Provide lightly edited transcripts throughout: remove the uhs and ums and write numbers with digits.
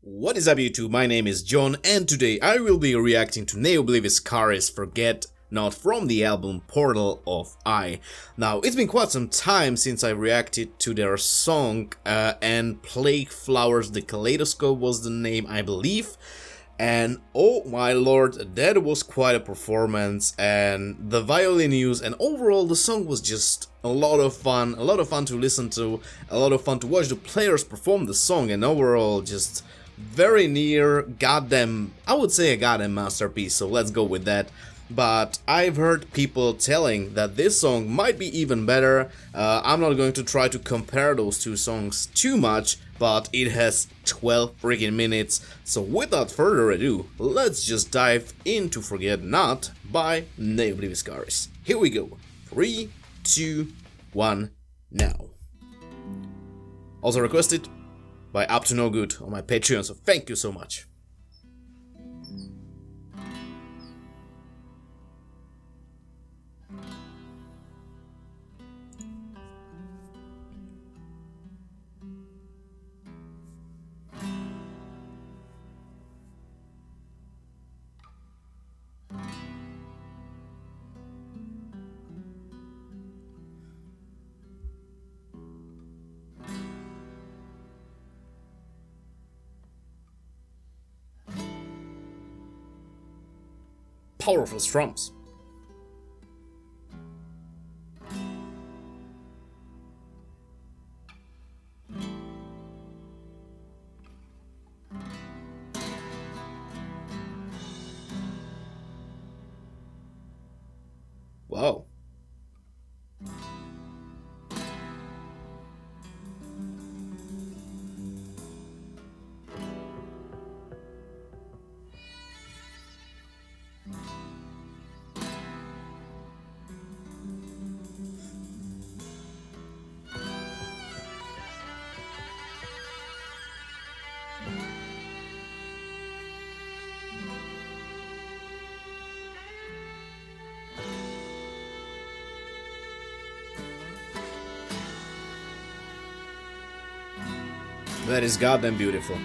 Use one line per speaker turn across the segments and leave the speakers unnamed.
What is up YouTube, my name is John and today I will be reacting to Obliviscaris Forget Not from the album Portal of I. Now, it's been quite some time since I reacted to their song and Plague Flowers the Kaleidoscope was the name, I believe. And oh my lord, that was quite a performance, and the violin use and overall the song was just a lot of fun to listen to, a lot of fun to watch the players perform the song, and overall just very near goddamn, I would say a goddamn masterpiece, so let's go with that. But I've heard people telling that this song might be even better. I'm not going to try to compare those two songs too much, but it has 12 freaking minutes. So without further ado, let's just dive into Forget Not by Obliviscaris. Here we go. 3, 2, 1, now. Also requested by Aknewgod on my Patreon, so thank you so much. Powerful strums. Wow. That is goddamn beautiful.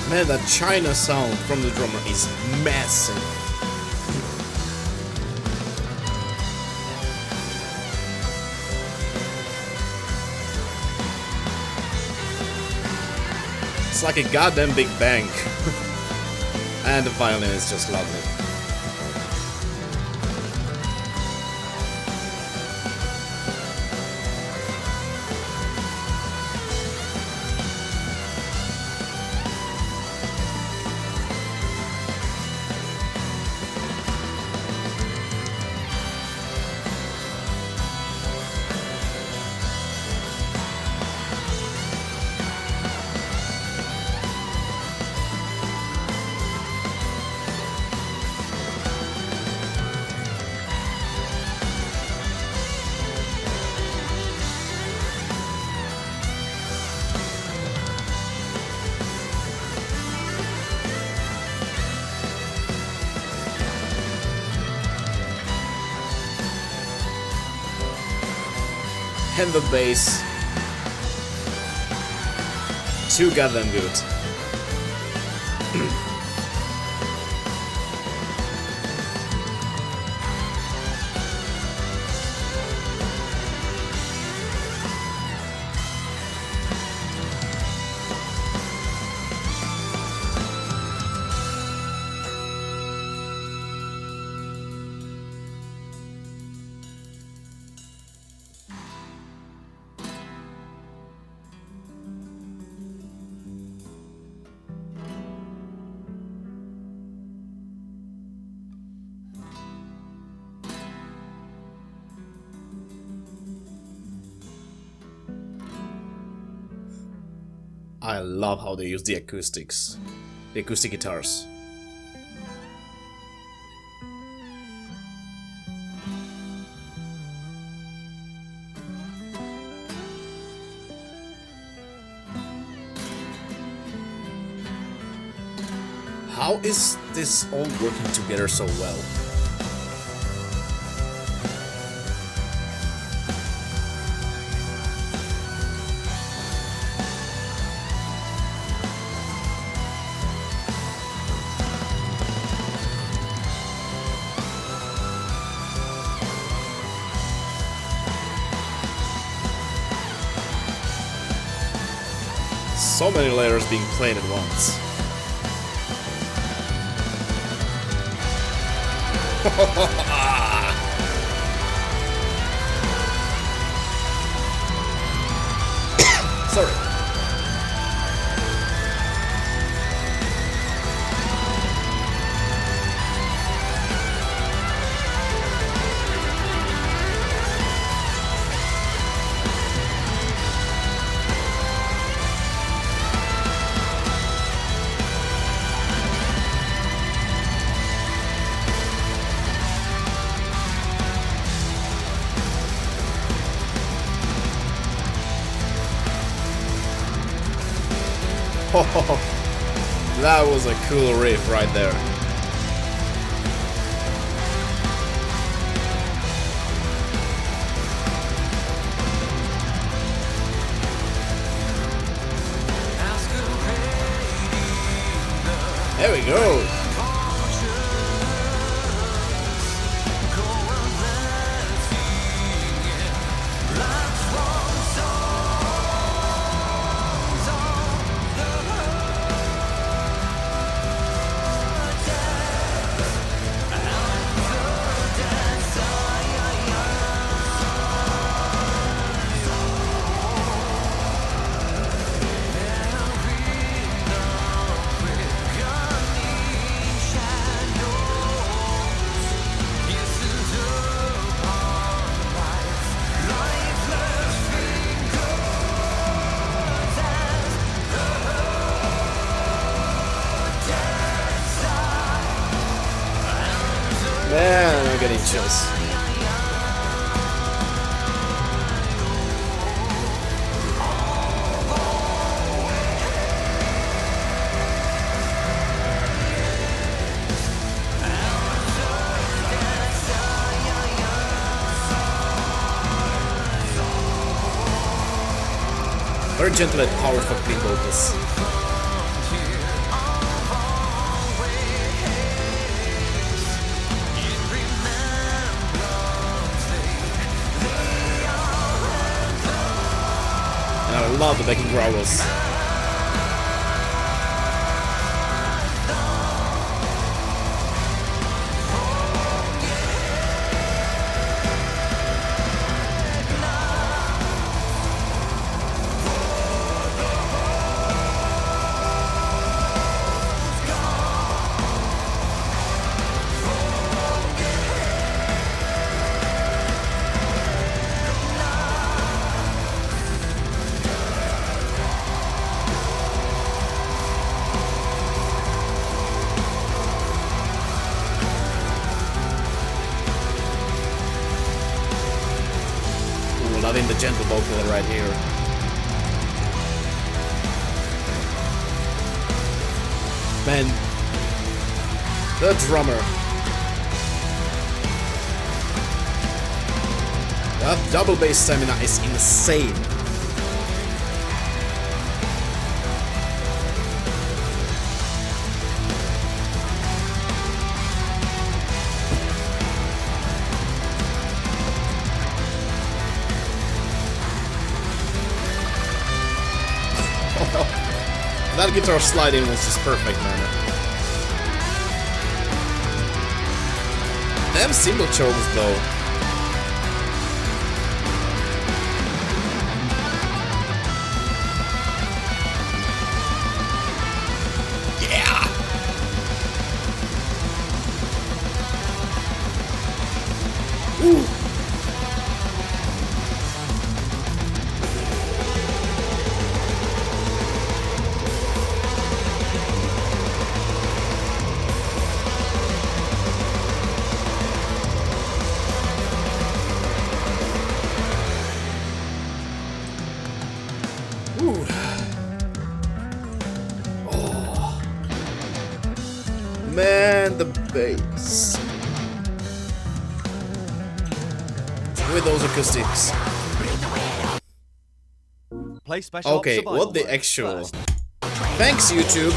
Man, that China sound from the drummer is massive. It's like a goddamn big bang. And the violin is just lovely. And the bass, too goddamn good. I love how they use the acoustics. The acoustic guitars. How is this all working together so well? So many layers being played at once. Sorry. Oh, that was a cool riff right there. There we go. Man, I'm getting chills. Very gentle and powerful clean vocals. I love the backing growls. Loving the gentle vocal right here. Man, the drummer. That double bass stamina is insane. That guitar slide in was just perfect, man. Them cymbal chokes, though. Yeah! Ooh! Man, the bass. With those acoustics.
Play special
Okay, what the actual... Thanks, YouTube.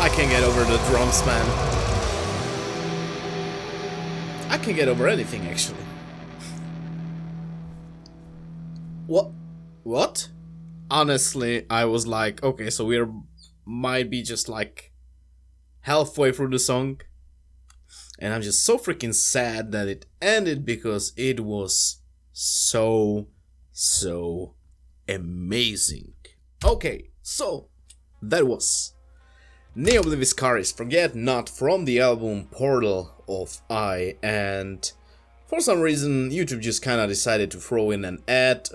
I can't get over the drums, man. I can get over anything, actually. What? Honestly, I was like, okay, so we're might be just like halfway through the song. And I'm just so freaking sad that it ended because it was so amazing. Okay, so that was Obliviscaris, Forget Not, from the album Portal of I, and for some reason YouTube just kinda decided to throw in an ad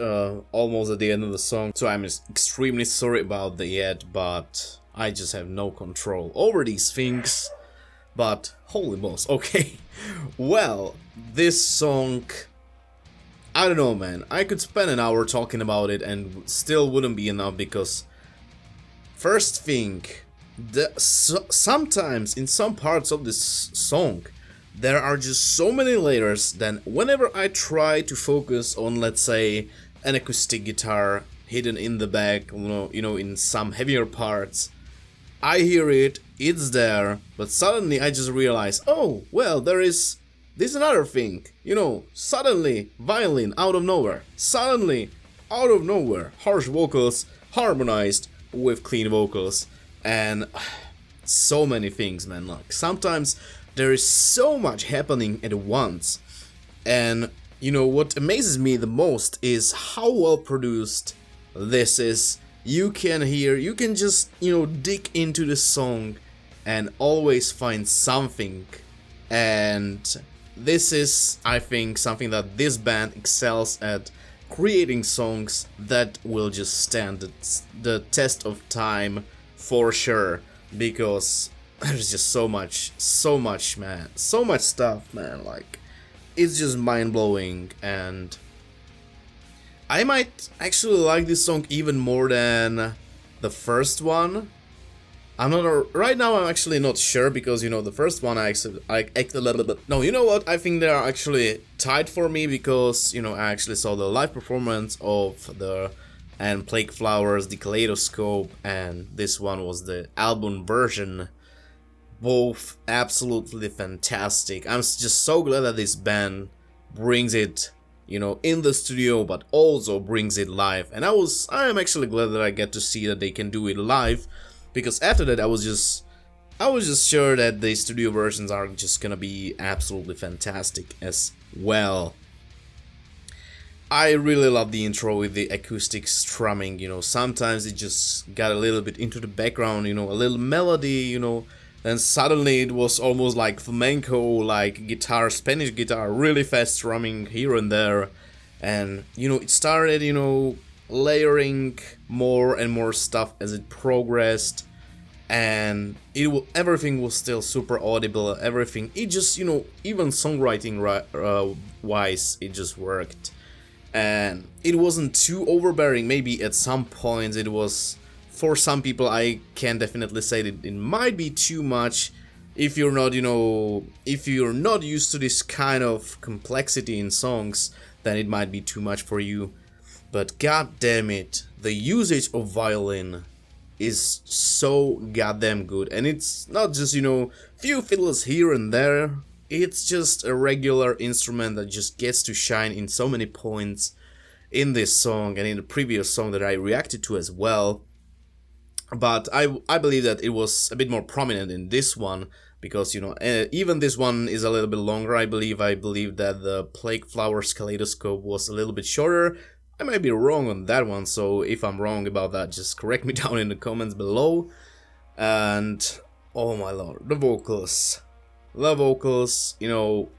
almost at the end of the song, so I'm extremely sorry about the ad, but I just have no control over these things. But holy balls, okay. Well, this song, I don't know, man, I could spend an hour talking about it and still wouldn't be enough, because first thing, sometimes in some parts of this song there are just so many layers that whenever I try to focus on, let's say, an acoustic guitar hidden in the back, you know, in some heavier parts, I hear it, it's there, but suddenly I just realize, oh, well, there's another thing, you know, suddenly violin out of nowhere, suddenly out of nowhere, harsh vocals harmonized with clean vocals. And so many things, man. Like, sometimes there is so much happening at once. And, you know, what amazes me the most is how well produced this is. You can hear, you can just, you know, dig into the song and always find something. And this is, I think, something that this band excels at, creating songs that will just stand the test of time. For sure, because there's just so much, man, so much stuff, man, like, it's just mind-blowing, and I might actually like this song even more than the first one. Right now I'm actually not sure, because, you know, the first one I acted a little bit, no, you know what, I think they are actually tied for me, because, you know, I actually saw the live performance of and Plague Flowers, the Kaleidoscope, and this one was the album version. Both absolutely fantastic. I'm just so glad that this band brings it, you know, in the studio, but also brings it live. And I am actually glad that I get to see that they can do it live, because after that I was just sure that the studio versions are just gonna be absolutely fantastic as well. I really love the intro with the acoustic strumming, you know, sometimes it just got a little bit into the background, you know, a little melody, you know, Then suddenly it was almost like flamenco, like guitar, Spanish guitar, really fast strumming here and there. And, you know, it started, you know, layering more and more stuff as it progressed. And everything was still super audible, everything. It just, you know, even songwriting wise, it just worked. And it wasn't too overbearing. Maybe at some points it was, for some people, I can definitely say that it might be too much if you're not, you know, if you're not used to this kind of complexity in songs, then it might be too much for you. But god damn it, the usage of violin is so goddamn good. And it's not just, you know, few fiddles here and there. It's just a regular instrument that just gets to shine in so many points in this song and in the previous song that I reacted to as well. But I believe that it was a bit more prominent in this one because, you know, even this one is a little bit longer. I believe that the Plague Flowers Kaleidoscope was a little bit shorter. I might be wrong on that one, so if I'm wrong about that, just correct me down in the comments below. And oh my lord, the vocals, you know,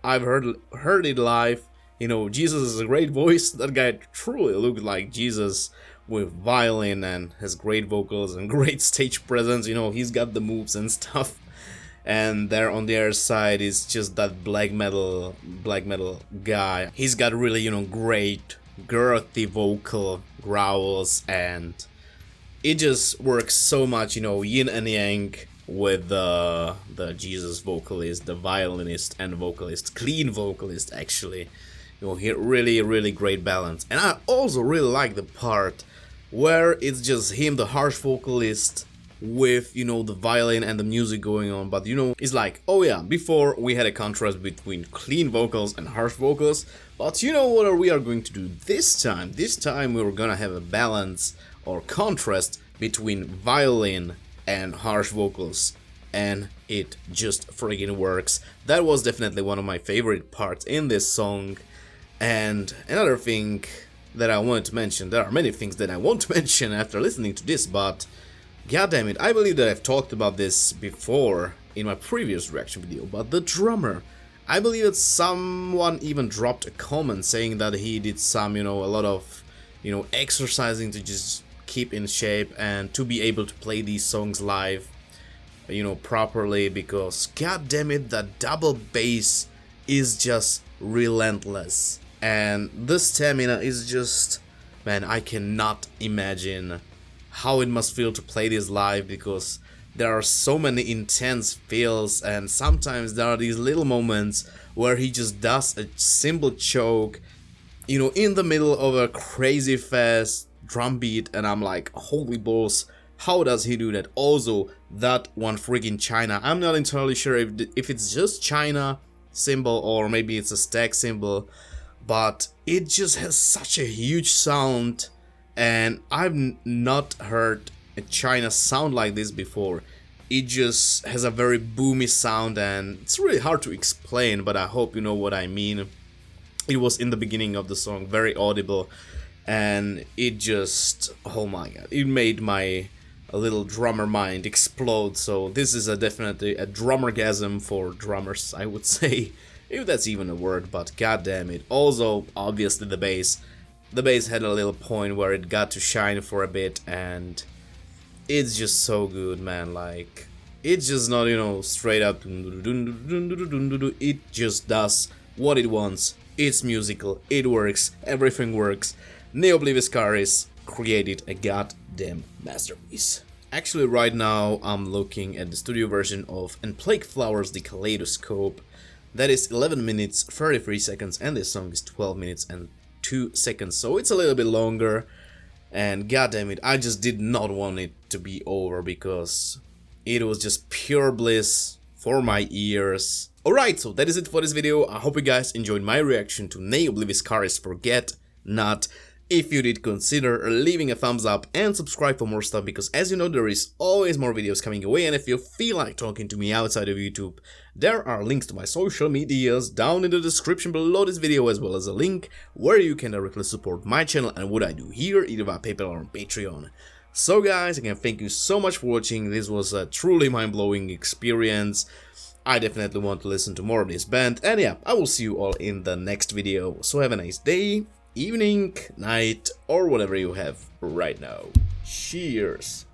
I've heard it live. You know, Jesus is a great voice. That guy truly looked like Jesus with violin and has great vocals and great stage presence. You know, he's got the moves and stuff. And there on the other side is just that black metal guy. He's got really, you know, great girthy vocal growls, and it just works so much, you know, yin and yang with the Jesus vocalist, the violinist and vocalist, clean vocalist actually. You know, he really great balance. And I also really like the part where it's just him, the harsh vocalist, with, you know, the violin and the music going on. But, you know, it's like, oh yeah, before we had a contrast between clean vocals and harsh vocals, but you know what we are going to do this time? This time we're gonna have a balance or contrast between violin and harsh vocals, and it just friggin' works. That was definitely one of my favorite parts in this song. And another thing that I wanted to mention, there are many things that I want to mention after listening to this, but god damn it, I believe that I've talked about this before in my previous reaction video, but the drummer. I believe that someone even dropped a comment saying that he did some, you know, a lot of, you know, exercising to just keep in shape and to be able to play these songs live, you know, properly, because god damn it, that double bass is just relentless. And the stamina is just, man, I cannot imagine how it must feel to play this live, because there are so many intense feels, and sometimes there are these little moments where he just does a simple choke, you know, in the middle of a crazy fast drum beat, and I'm like, holy balls, how does he do that? Also, that one freaking China, I'm not entirely sure if it's just China symbol or maybe it's a stack symbol, but it just has such a huge sound, and I've not heard a China sound like this before. It just has a very boomy sound, and it's really hard to explain, but I hope you know what I mean. It was in the beginning of the song, very audible, and it just, oh my god, it made my little drummer mind explode. So this is definitely a drummergasm for drummers, I would say, if that's even a word, but god damn it. Also, obviously the bass had a little point where it got to shine for a bit, and it's just so good, man. Like, it's just not, you know, straight up, it just does what it wants. It's musical, it works, everything works. Obliviscaris created a goddamn masterpiece. Actually, right now I'm looking at the studio version of And Plague Flowers the Kaleidoscope. That is 11 minutes 33 seconds, and this song is 12 minutes and 2 seconds, so it's a little bit longer. And goddamn it, I just did not want it to be over, because it was just pure bliss for my ears. Alright, so that is it for this video. I hope you guys enjoyed my reaction to Obliviscaris Forget Not. If you did, consider leaving a thumbs up and subscribe for more stuff, because as you know, there is always more videos coming your way. And if you feel like talking to me outside of YouTube, there are links to my social medias down in the description below this video, as well as a link where you can directly support my channel and what I do here, either via PayPal or on Patreon. So guys, again, thank you so much for watching. This was a truly mind-blowing experience. I definitely want to listen to more of this band, and yeah, I will see you all in the next video. So have a nice day, evening, night, or whatever you have right now. Cheers!